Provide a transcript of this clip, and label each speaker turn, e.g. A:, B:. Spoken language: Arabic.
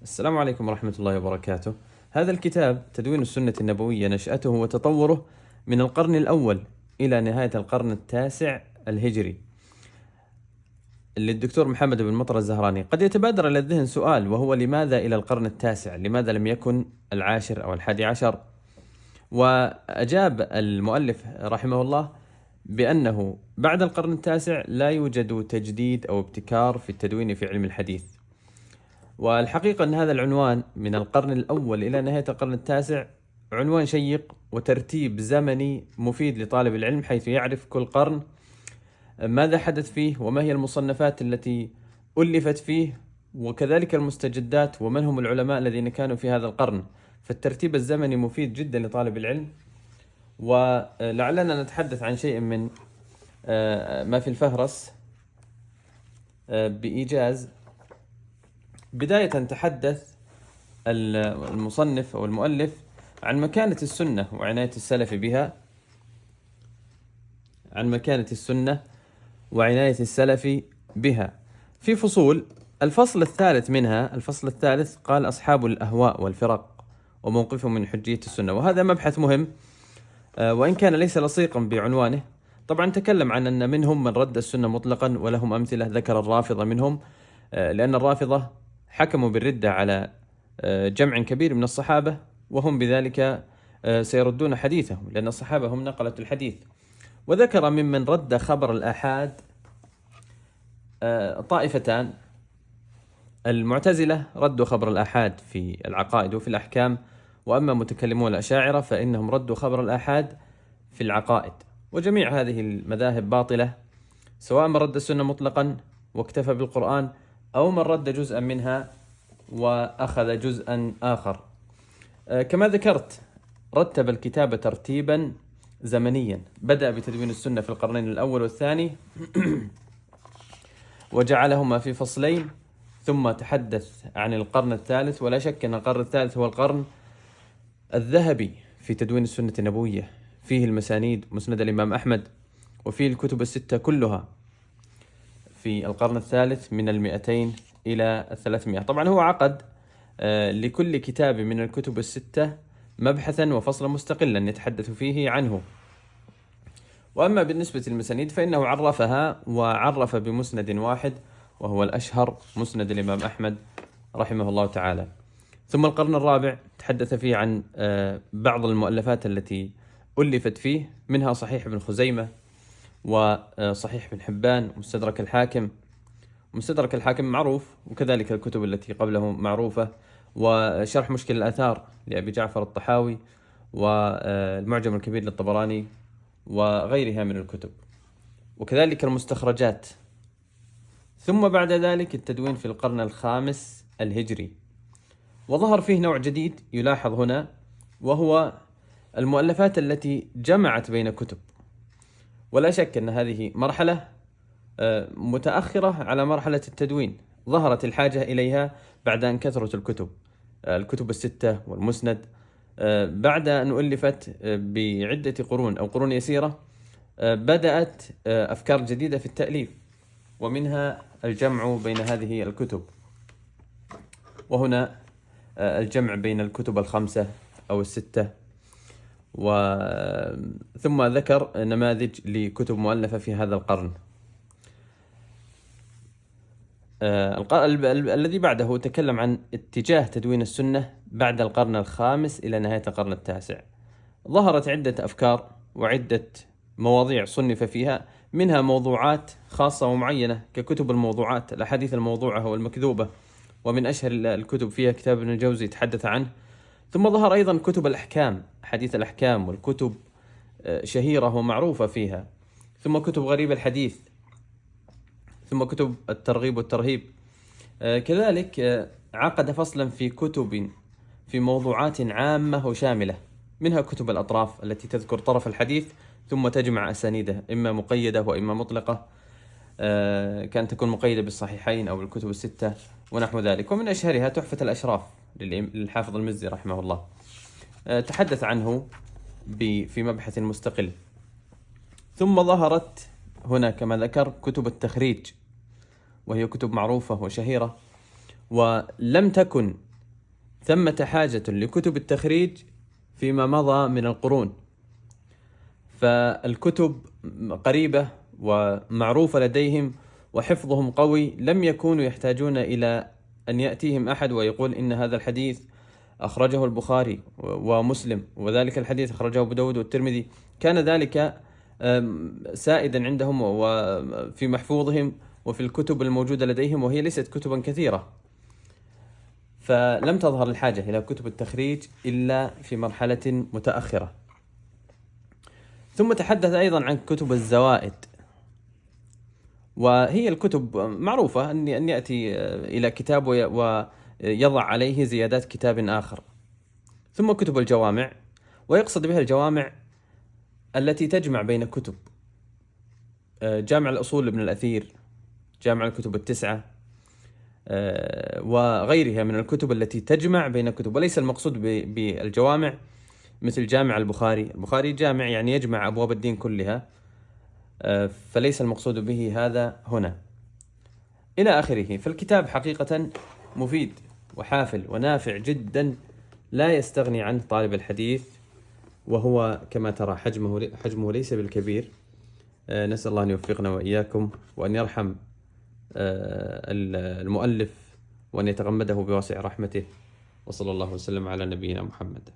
A: السلام عليكم ورحمة الله وبركاته. هذا الكتاب تدوين السنة النبوية نشأته وتطوره من القرن الأول إلى نهاية القرن التاسع الهجري للدكتور محمد بن مطر الزهراني. قد يتبادر إلى الذهن سؤال، وهو لماذا إلى القرن التاسع؟ لماذا لم يكن العاشر أو الحادي عشر؟ وأجاب المؤلف رحمه الله بأنه بعد القرن التاسع لا يوجد تجديد أو ابتكار في التدوين في علم الحديث. والحقيقة أن هذا العنوان من القرن الأول إلى نهاية القرن التاسع عنوان شيق وترتيب زمني مفيد لطالب العلم، حيث يعرف كل قرن ماذا حدث فيه وما هي المصنفات التي ألفت فيه، وكذلك المستجدات ومن هم العلماء الذين كانوا في هذا القرن. فالترتيب الزمني مفيد جدا لطالب العلم. ولعلنا نتحدث عن شيء من ما في الفهرس بإيجاز. بداية تحدث المصنف أو المؤلف عن مكانة السنة وعناية السلف بها، عن مكانة السنة وعناية السلف بها في فصول. الفصل الثالث منها، الفصل الثالث، قال أصحاب الأهواء والفرق وموقفهم من حجية السنة، وهذا مبحث مهم وإن كان ليس لصيقا بعنوانه. طبعا تكلم عن أن منهم من رد السنة مطلقا، ولهم أمثلة، ذكر الرافضة منهم، لأن الرافضة حكموا بالردة على جمع كبير من الصحابة، وهم بذلك سيردون حديثهم لأن الصحابة هم نقلة الحديث. وذكر ممن رد خبر الآحاد طائفتان: المعتزلة ردوا خبر الآحاد في العقائد وفي الأحكام، وأما متكلمون الأشاعرة فإنهم ردوا خبر الآحاد في العقائد. وجميع هذه المذاهب باطلة، سواء من رد السنة مطلقا واكتفى بالقرآن، أو من رد جزءا منها وأخذ جزءا آخر. كما ذكرت، رتب الكتاب ترتيبا زمنيا، بدأ بتدوين السنة في القرنين الأول والثاني وجعلهما في فصلين، ثم تحدث عن القرن الثالث. ولا شك أن القرن الثالث هو القرن الذهبي في تدوين السنة النبوية، فيه المسانيد، مسند الإمام أحمد، وفيه الكتب الستة كلها في القرن الثالث من 200 إلى 300. طبعا هو عقد لكل كتاب من الكتب الستة مبحثا وفصلا مستقلا يتحدث فيه عنه. وأما بالنسبة للمسانيد فإنه عرفها وعرف بمسند واحد، وهو الأشهر، مسند الإمام أحمد رحمه الله تعالى. ثم القرن الرابع تحدث فيه عن بعض المؤلفات التي ألفت فيه، منها صحيح ابن خزيمة، وصحيح ابن حبان، مستدرك الحاكم. مستدرك الحاكم معروف، وكذلك الكتب التي قبله معروفة، وشرح مشكل الآثار لأبي جعفر الطحاوي، والمعجم الكبير للطبراني، وغيرها من الكتب، وكذلك المستخرجات. ثم بعد ذلك التدوين في القرن الخامس الهجري، وظهر فيه نوع جديد يلاحظ هنا، وهو المؤلفات التي جمعت بين كتب. ولا شك أن هذه مرحلة متأخرة على مرحلة التدوين، ظهرت الحاجة إليها بعد أن كثرت الكتب الستة والمسند، بعد أن ألفت بعدة قرون أو قرون يسيرة. بدأت أفكار جديدة في التأليف، ومنها الجمع بين هذه الكتب، وهنا الجمع بين الكتب الخمسة أو الستة. ثم ذكر نماذج لكتب مؤلفة في هذا القرن. الذي بعده تكلم عن اتجاه تدوين السنة بعد القرن الخامس إلى نهاية القرن التاسع. ظهرت عدة أفكار وعدة مواضيع صنف فيها، منها موضوعات خاصة ومعينة ككتب الموضوعات، الأحاديث الموضوعة والمكذوبة، ومن أشهر الكتب فيها كتاب ابن الجوزي تحدث عنه. ثم ظهر أيضا كتب الأحكام، حديث الأحكام، والكتب شهيرة ومعروفة فيها. ثم كتب غريب الحديث، ثم كتب الترغيب والترهيب. كذلك عقد فصلا في كتب في موضوعات عامة وشاملة، منها كتب الأطراف التي تذكر طرف الحديث ثم تجمع أسانيده، إما مقيدة وإما مطلقة، كانت تكون مقيدة بالصحيحين أو الكتب الستة ونحو ذلك. ومن أشهرها تحفة الأشراف للحافظ المزي رحمه الله، تحدث عنه في مبحث مستقل. ثم ظهرت هنا كما ذكر كتب التخريج، وهي كتب معروفة وشهيرة، ولم تكن ثمة حاجة لكتب التخريج فيما مضى من القرون، فالكتب قريبة ومعروفة لديهم وحفظهم قوي، لم يكونوا يحتاجون إلى أن يأتيهم أحد ويقول إن هذا الحديث أخرجه البخاري ومسلم، وذلك الحديث أخرجه أبو داود والترمذي. كان ذلك سائدا عندهم وفي محفوظهم وفي الكتب الموجودة لديهم، وهي ليست كتبا كثيرة، فلم تظهر الحاجة إلى كتب التخريج إلا في مرحلة متأخرة. ثم تحدث أيضا عن كتب الزوائد، وهي الكتب معروفة أن يأتي إلى كتاب ويضع عليه زيادات كتاب آخر. ثم كتب الجوامع، ويقصد بها الجوامع التي تجمع بين كتب، جامع الأصول لابن الأثير، جامع الكتب التسعة، وغيرها من الكتب التي تجمع بين كتب، وليس المقصود بالجوامع مثل جامع البخاري جامع يعني يجمع أبواب الدين كلها، فليس المقصود به هذا هنا إلى آخره. فالكتاب حقيقة مفيد وحافل ونافع جدا، لا يستغني عنه طالب الحديث، وهو كما ترى حجمه ليس بالكبير. نسأل الله أن يوفقنا وإياكم، وأن يرحم المؤلف، وأن يتغمده بواسع رحمته، وصلى الله وسلم على نبينا محمد.